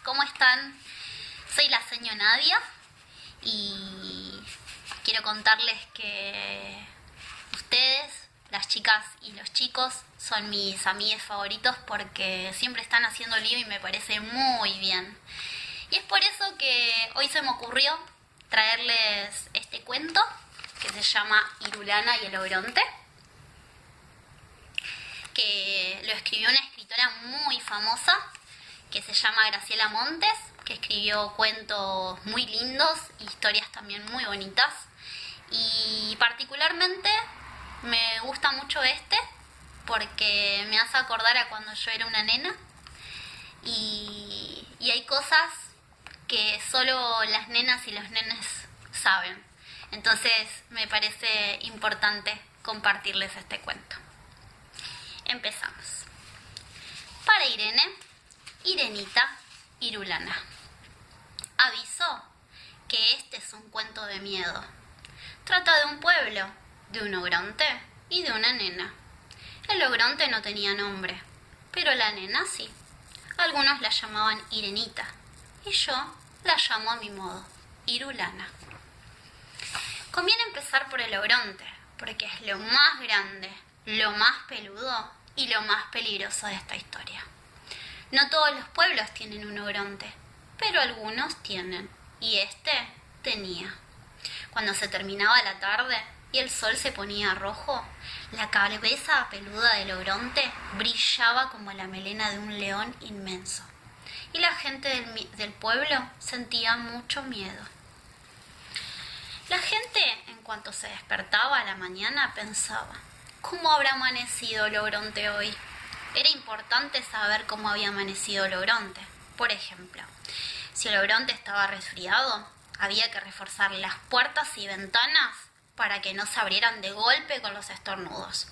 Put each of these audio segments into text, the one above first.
¿cómo están? Soy la señora Nadia y quiero contarles que ustedes, las chicas y los chicos, son mis amigues favoritos porque siempre están haciendo lío y me parece muy bien. Y es por eso que hoy se me ocurrió traerles este cuento que se llama Irulana y el Obronte, que lo escribió una escritora muy famosa que se llama Graciela Montes, que escribió cuentos muy lindos, historias también muy bonitas, y particularmente me gusta mucho este porque me hace acordar a cuando yo era una nena y hay cosas que solo las nenas y los nenes saben. Entonces me parece importante compartirles este cuento. Empezamos. Para Irene, Irenita, Irulana. Avisó que este es un cuento de miedo. Trata de un pueblo, de un ogronte y de una nena. El ogronte no tenía nombre, pero la nena sí. Algunos la llamaban Irenita y yo la llamo a mi modo, Irulana. Conviene empezar por el ogronte, porque es lo más grande, lo más peludo y lo más peligroso de esta historia. No todos los pueblos tienen un ogronte, pero algunos tienen, y este tenía. Cuando se terminaba la tarde y el sol se ponía rojo, la cabeza peluda del ogronte brillaba como la melena de un león inmenso, y la gente del pueblo sentía mucho miedo. La gente, en cuanto se despertaba a la mañana, pensaba: ¿cómo habrá amanecido el ogronte hoy? Era importante saber cómo había amanecido el ogronte. Por ejemplo, si el ogronte estaba resfriado, había que reforzar las puertas y ventanas para que no se abrieran de golpe con los estornudos.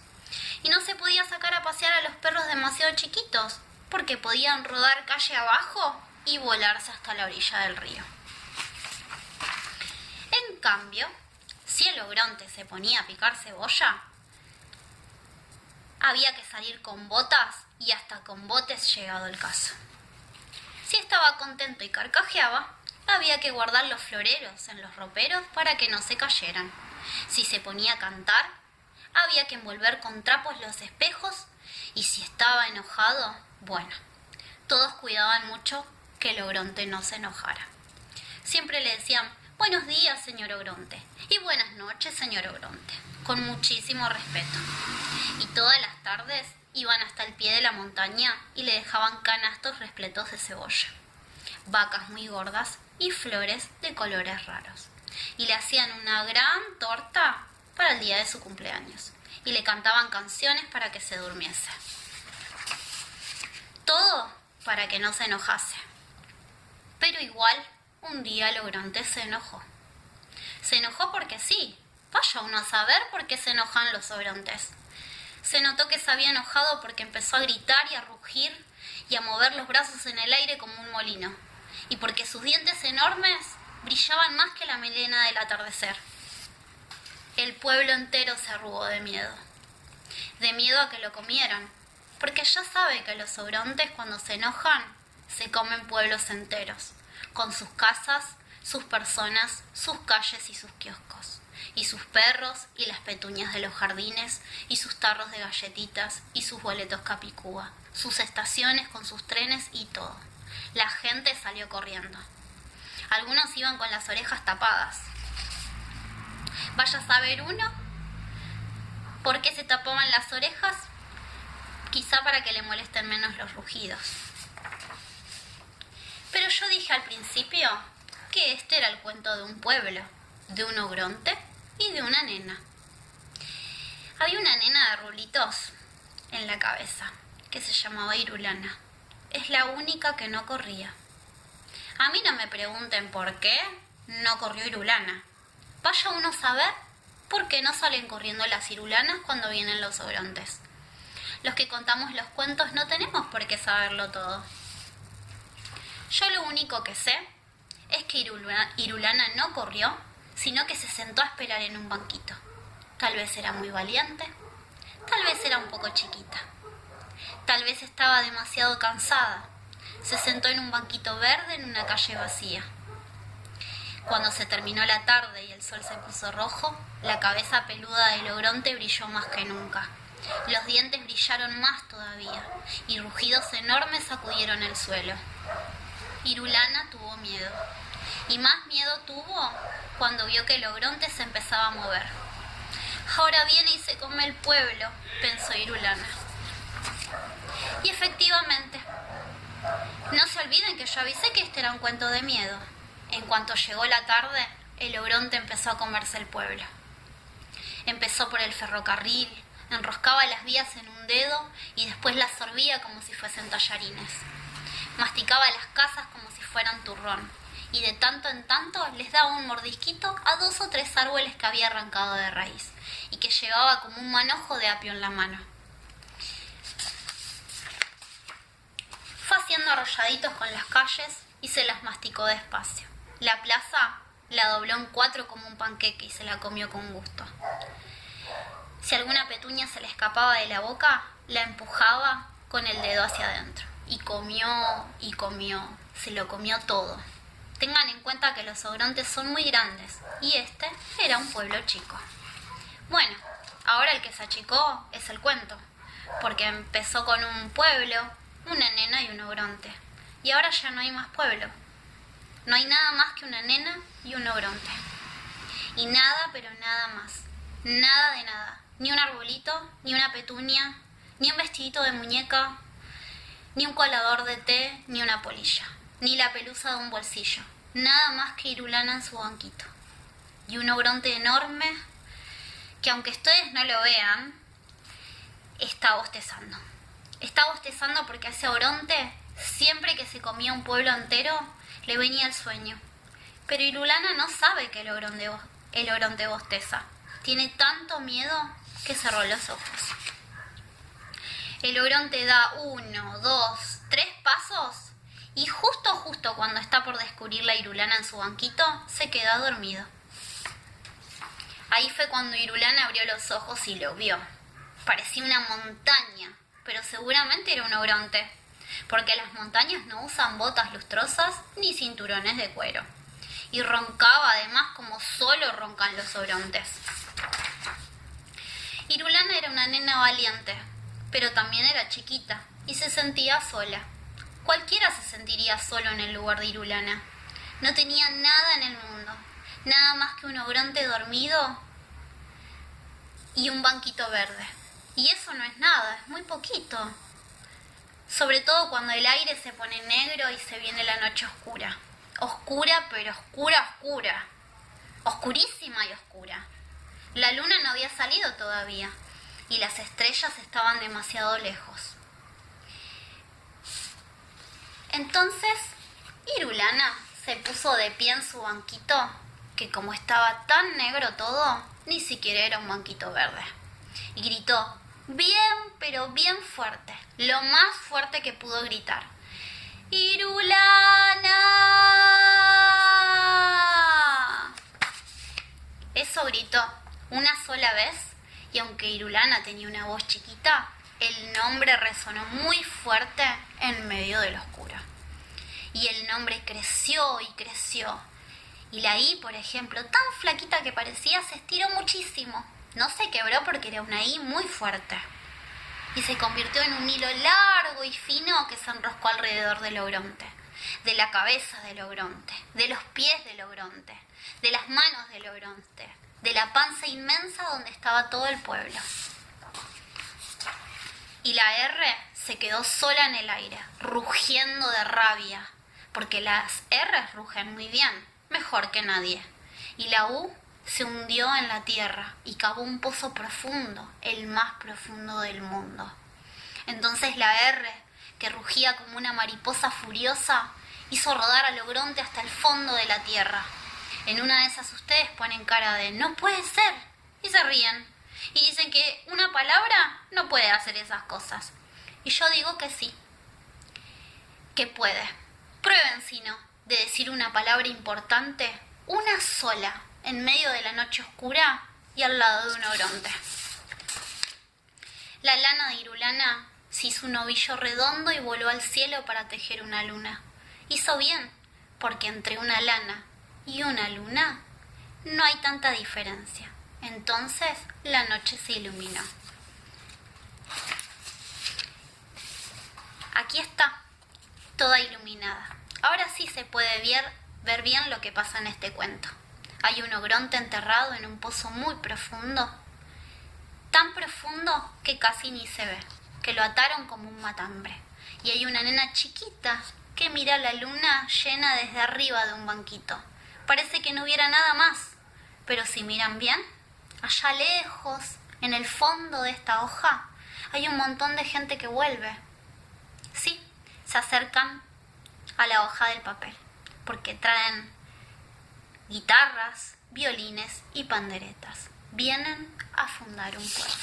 Y no se podía sacar a pasear a los perros demasiado chiquitos, porque podían rodar calle abajo y volarse hasta la orilla del río. En cambio, si el ogronte se ponía a picar cebolla, había que salir con botas y hasta con botes llegado el caso. Si estaba contento y carcajeaba, había que guardar los floreros en los roperos para que no se cayeran. Si se ponía a cantar, había que envolver con trapos los espejos, y si estaba enojado, bueno, todos cuidaban mucho que el ogronte no se enojara. Siempre le decían: buenos días, señor ogronte, y buenas noches, señor ogronte, con muchísimo respeto. Y todas las tardes iban hasta el pie de la montaña y le dejaban canastos repletos de cebolla, vacas muy gordas y flores de colores raros. Y le hacían una gran torta para el día de su cumpleaños y le cantaban canciones para que se durmiese. Todo para que no se enojase. Pero igual, un día el ogronte se enojó. Se enojó porque sí. Vaya uno a saber por qué se enojan los ogrontes. Se notó que se había enojado porque empezó a gritar y a rugir y a mover los brazos en el aire como un molino, y porque sus dientes enormes brillaban más que la melena del atardecer. El pueblo entero se arrugó de miedo a que lo comieran, porque ya sabe que los ogrontes, cuando se enojan, se comen pueblos enteros, con sus casas, sus personas, sus calles y sus kioscos, y sus perros y las petuñas de los jardines, y sus tarros de galletitas y sus boletos capicúa, sus estaciones con sus trenes y todo. La gente salió corriendo. Algunos iban con las orejas tapadas. Vaya a saber uno por qué se tapaban las orejas, quizá para que le molesten menos los rugidos. Pero yo dije al principio que este era el cuento de un pueblo, de un ogronte y de una nena. Había una nena de rulitos en la cabeza que se llamaba Irulana. Es la única que no corría. A mí no me pregunten por qué no corrió Irulana. Vaya uno a saber por qué no salen corriendo las irulanas cuando vienen los ogrontes. Los que contamos los cuentos no tenemos por qué saberlo todo. Yo lo único que sé es que Irulana no corrió, sino que se sentó a esperar en un banquito. Tal vez era muy valiente, tal vez era un poco chiquita, tal vez estaba demasiado cansada. se sentó en un banquito verde en una calle vacía. Cuando se terminó la tarde y el sol se puso rojo, la cabeza peluda del ogronte brilló más que nunca. Los dientes brillaron más todavía, y rugidos enormes sacudieron el suelo. Irulana tuvo miedo, y más miedo tuvo cuando vio que el ogronte se empezaba a mover. Ahora viene y se come el pueblo, pensó Irulana. Y efectivamente, no se olviden que yo avisé que este era un cuento de miedo. En cuanto llegó la tarde, el ogronte empezó a comerse el pueblo. Empezó por el ferrocarril, enroscaba las vías en un dedo y después las sorbía como si fuesen tallarines. Masticaba las casas como si fueran turrón, y de tanto en tanto les daba un mordisquito a 2 o 3 árboles que había arrancado de raíz y que llevaba como un manojo de apio en la mano. Fue haciendo arrolladitos con las calles y se las masticó despacio. La plaza la dobló en 4 como un panqueque y se la comió con gusto. Si alguna petunia se le escapaba de la boca, la empujaba con el dedo hacia adentro. Y comió, se lo comió todo. Tengan en cuenta que los ogrontes son muy grandes y este era un pueblo chico. Bueno, ahora el que se achicó es el cuento, porque empezó con un pueblo, una nena y un ogronte. Y ahora ya no hay más pueblo. No hay nada más que una nena y un ogronte. Y nada, pero nada más. Nada de nada. Ni un arbolito, ni una petunia, ni un vestidito de muñeca, ni un colador de té, ni una polilla, ni la pelusa de un bolsillo. Nada más que Irulana en su banquito. Y un ogronte enorme que, aunque ustedes no lo vean, está bostezando. Está bostezando porque a ese ogronte, siempre que se comía un pueblo entero, le venía el sueño. Pero Irulana no sabe que el ogronte bosteza. Tiene tanto miedo que cerró los ojos. El ogronte da 1, 2, 3 pasos y justo cuando está por descubrir la Irulana en su banquito, se queda dormido. Ahí fue cuando Irulana abrió los ojos y lo vio. Parecía una montaña, pero seguramente era un ogronte, porque las montañas no usan botas lustrosas ni cinturones de cuero. Y roncaba además como solo roncan los ogrontes. Irulana era una nena valiente, pero también era chiquita y se sentía sola. Cualquiera se sentiría solo en el lugar de Irulana. No tenía nada en el mundo, nada más que un ogronte dormido y un banquito verde. Y eso no es nada, es muy poquito. Sobre todo cuando el aire se pone negro y se viene la noche oscura. Oscura, pero oscura. Oscurísima y oscura. La luna no había salido todavía y las estrellas estaban demasiado lejos. Entonces, Irulana se puso de pie en su banquito, que como estaba tan negro todo, ni siquiera era un banquito verde. Y gritó, bien, pero bien fuerte, lo más fuerte que pudo gritar. ¡Irulana! Eso gritó una sola vez, y aunque Irulana tenía una voz chiquita, el nombre resonó muy fuerte en medio de la oscura. Y el nombre creció y creció. Y la I, por ejemplo, tan flaquita que parecía, se estiró muchísimo. No se quebró porque era una I muy fuerte. Y se convirtió en un hilo largo y fino que se enroscó alrededor del ogronte. De la cabeza del ogronte, de los pies del ogronte, de las manos del ogronte, de la panza inmensa donde estaba todo el pueblo. Y la R se quedó sola en el aire, rugiendo de rabia, porque las R's rugen muy bien, mejor que nadie. Y la U se hundió en la tierra y cavó un pozo profundo, el más profundo del mundo. Entonces la R, que rugía como una mariposa furiosa, hizo rodar al ogronte hasta el fondo de la tierra. En una de esas ustedes ponen cara de «no puede ser» y se ríen. Y dicen que una palabra no puede hacer esas cosas. Y yo digo que sí, que puede. Prueben, si no, de decir una palabra importante, una sola, en medio de la noche oscura y al lado de un ogronte. La lana de Irulana se hizo un ovillo redondo y voló al cielo para tejer una luna. Hizo bien, porque entre una lana y una luna no hay tanta diferencia. Entonces la noche se iluminó. Aquí está, toda iluminada. Ahora sí se puede ver bien lo que pasa en este cuento. Hay un ogronte enterrado en un pozo muy profundo, tan profundo que casi ni se ve, que lo ataron como un matambre. Y hay una nena chiquita que mira la luna llena desde arriba de un banquito. Parece que no hubiera nada más, pero si miran bien, allá lejos, en el fondo de esta hoja, hay un montón de gente que vuelve. Sí, se acercan a la hoja del papel, porque traen guitarras, violines y panderetas. Vienen a fundar un pueblo.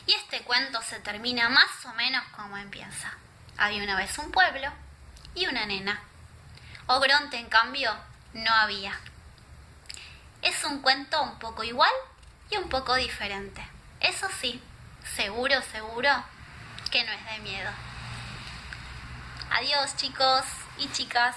Y este cuento se termina más o menos como empieza. Había una vez un pueblo y una nena. Ogronte, en cambio, no había. Es un cuento un poco igual y un poco diferente. Eso sí, seguro que no es de miedo. Adiós, chicos y chicas.